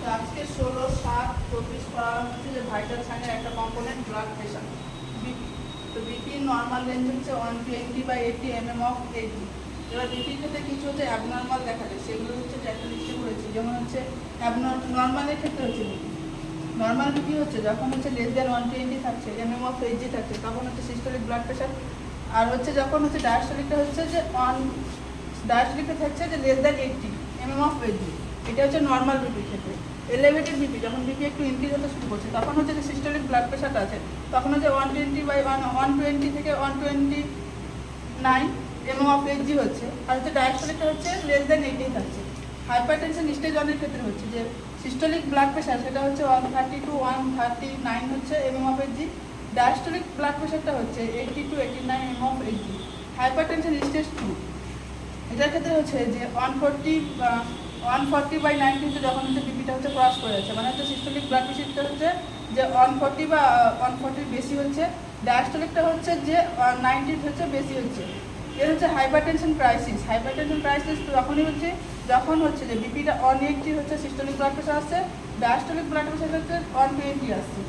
তো আজকে 16/7/24 পড়ানো হচ্ছে যে ভাইটাল সাইনের একটা কম্পোনেন্ট ব্লাড প্রেশার বিপি। তো বিপির নর্মাল রেঞ্জ হচ্ছে 120/80 mm অফ 80। এবার বিপির ক্ষেত্রে কিছু হচ্ছে অ্যাবনর্মাল দেখা যায়, সেগুলো হচ্ছে যে একটা লিস্টে করেছি। যেমন হচ্ছে নর্মালের ক্ষেত্রে হচ্ছে বিপি নর্মাল বিপি হচ্ছে যখন হচ্ছে লেস দেন 120 থাকছে mm অফ 80 থাকছে তখন হচ্ছে সিস্টোলিক ব্লাড প্রেশার। আর হচ্ছে যখন হচ্ছে ডায়াস্টোলিকটা হচ্ছে যে ডায়াস্টোলিকটা থাকছে যে লেস দেন 80 mm অফ 80, এটা হচ্ছে নর্মাল বিপির ক্ষেত্রে। এলিভেটেড বিপি যখন বিপি একটু ইনক্রিজ হতে শুরু করছে তখন হচ্ছে যে সিস্টোলিক ব্লাড প্রেশারটা আছে তখন হচ্ছে 120 থেকে 129 mm অফ 80 হচ্ছে। আর হচ্ছে ডায়াস্টোলিকটা হচ্ছে লেস দেন 80 থাকছে। হাইপারটেনশন স্টেজ 1 এর ক্ষেত্রে হচ্ছে যে সিস্টোলিক ব্লাড প্রেশার সেটা হচ্ছে 130 to 139 হচ্ছে mm অফ 80। ডায়াস্টোলিক ব্লাড প্রেশারটা হচ্ছে 80 to 89 mm of 80। Hypertension stage 2 এটার ক্ষেত্রে হচ্ছে যে 140/90 যখন হচ্ছে বিপিটা হচ্ছে ক্রস করে যাচ্ছে, মানে হচ্ছে সিস্টোলিক ব্লাড প্রেশারটা হচ্ছে যে 140 বা 140 বেশি হচ্ছে, ডায়াস্টোলিকটা হচ্ছে যে 90 হচ্ছে বেশি হচ্ছে। এর হচ্ছে হাইপারটেনশন ক্রাইসিস। হাইপারটেনশন ক্রাইসিস তখনই হচ্ছে যখন হচ্ছে যে বিপিটা 180 হচ্ছে, সিস্টোলিক ব্লাড প্রেশার আসছে, ডায়াস্টোলিক ব্লাড প্রেশার হচ্ছে 120 আসছে।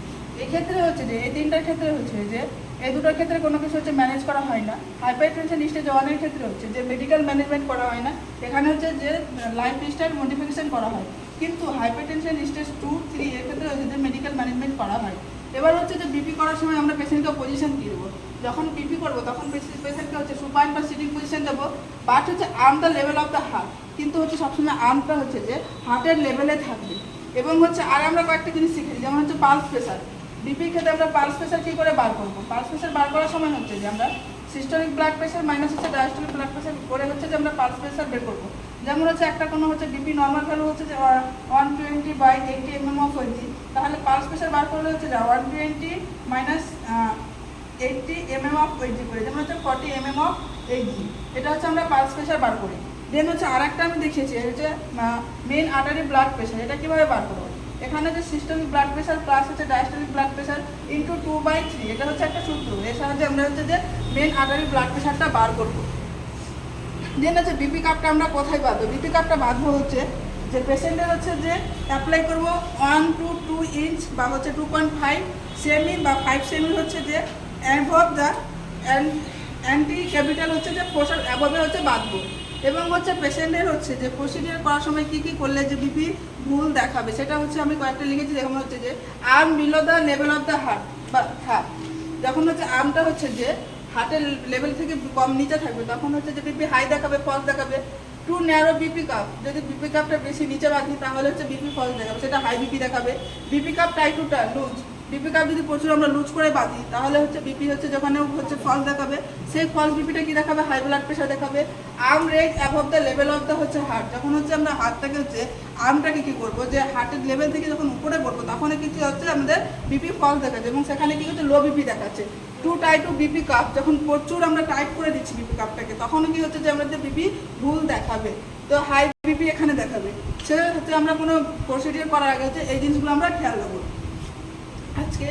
এক্ষেত্রে হচ্ছে যে এই তিনটার ক্ষেত্রে হচ্ছে যে এই দুটোর ক্ষেত্রে কোনো কিছু হচ্ছে ম্যানেজ করা হয় না। হাইপারটেনশন স্টেজ 1 এর ক্ষেত্রে হচ্ছে যে মেডিকেল ম্যানেজমেন্ট করা হয় না, এখানে হচ্ছে যে লাইফস্টাইল মডিফিকেশন করা হয়। কিন্তু হাইপারটেনশন স্টেজ 2, 3 এর ক্ষেত্রে হচ্ছে যে মেডিকেল ম্যানেজমেন্ট করা হয়। এবার হচ্ছে যে বিপি করার সময় আমরা পেশেন্টকে পজিশন কী দেবো, যখন বিপি করবো তখন পেশেন্টকে হচ্ছে সুপাইন বা সিটিং পজিশন দেবো, বাট হচ্ছে arm the level of the heart, কিন্তু হচ্ছে সবসময় আর্মটা হচ্ছে যে হার্টের লেভেলে থাকবে। এবং হচ্ছে আর আমরা কয়েকটা জিনিস শিখেছি, যেমন হচ্ছে পালস প্রেশার। বিপির ক্ষেত্রে আমরা পালস প্রেশার কী করে বার করবো, পালস প্রেশার বার করার সময় হচ্ছে যে আমরা সিস্টোলিক ব্লাড প্রেশার মাইনাস হচ্ছে ডায়াস্টোলিক ব্লাড প্রেশার করে হচ্ছে যে আমরা পালস প্রেশার বের করবো। যেমন হচ্ছে একটা কোনো হচ্ছে বিপি নর্মাল ভ্যালু হচ্ছে যে 120/80 mm অফ 80, তাহলে পালস প্রেশার বার করলে হচ্ছে যে 120 মাইনাস 80 mm অফ 80 করে, যেমন হচ্ছে 40 mm অফ 80। এটা হচ্ছে আমরা পালস প্রেশার বার করি। দেন হচ্ছে আর একটা আমি দেখিয়েছি হচ্ছে মেন আর্টারি ব্লাড প্রেশার, এটা কীভাবে বার করবো। এখানে যে সিস্টোলিক ব্লাড প্রেশার প্লাস হচ্ছে ডায়াস্টোলিক ব্লাড প্রেশার ইন্টু 2/3, এটা হচ্ছে একটা সূত্র, এর সাহায্যে আমরা হচ্ছে যে মেন আর্টারি ব্লাড প্রেশারটা বার করবো। দেন হচ্ছে বিপি কাপটা আমরা কোথায় বাঁধবো, বিপি কাপটা বাঁধবো হচ্ছে যে পেশেন্টের হচ্ছে যে অ্যাপ্লাই করবো 1 to 2 ইঞ্চ বা হচ্ছে 2.5 সেমি বা 5 সেমি হচ্ছে যে অ্যাবভ দ্য অ্যান্টি ক্যাপিটাল হচ্ছে যে ফোসার অ্যাবভে হচ্ছে বাঁধবো। এবং হচ্ছে পেশেন্টের হচ্ছে যে প্রসিডিওর করার সময় কী কী করলে যে বিপি ভুল দেখাবে সেটা হচ্ছে আমি কয়েকটা লিখেছি। যেমন হচ্ছে যে arm below the level of the heart বা হার্ট, যখন হচ্ছে আর্মটা হচ্ছে যে হার্টের লেভেল থেকে কম নিচে থাকবে তখন হচ্ছে যে বিপি হাই দেখাবে, ফলস দেখাবে। টু ন্যারো বিপি কাপ, যদি বিপি কাপটা বেশি নিচে বাঁধি তাহলে হচ্ছে বিপি ফলস দেখাবে, সেটা হাই বিপি দেখাবে। BP cuff tie too loose, BP cuff যদি প্রচুর আমরা লুজ করে বাঁধি তাহলে হচ্ছে বিপি হচ্ছে যখন হচ্ছে ফলস দেখাবে, সেই ফলস বিপিটা কি দেখাবে, হাই ব্লাড প্রেশার দেখাবে। Arm raise above the level of the হচ্ছে হার্ট, যখন হচ্ছে আমরা হার্টটাকে হচ্ছে আর্মটাকে কী করবো যে হার্টের লেভেল থেকে যখন উপরে পড়বো তখন কিছু হচ্ছে আমাদের বিপি ফলস দেখাচ্ছে এবং সেখানে কি হচ্ছে লো বিপি দেখাচ্ছে। Too tight to BP cuff, যখন প্রচুর আমরা টাইট করে দিচ্ছি বিপি কাপটাকে তখন কি হচ্ছে যে আমাদের বিপি ভুল দেখাবে, তো হাই বিপি এখানে দেখাবে। সে হচ্ছে আমরা কোনো প্রসিডিওর করার আগে হচ্ছে এই জিনিসগুলো আমরা খেয়াল রাখবো। আজকে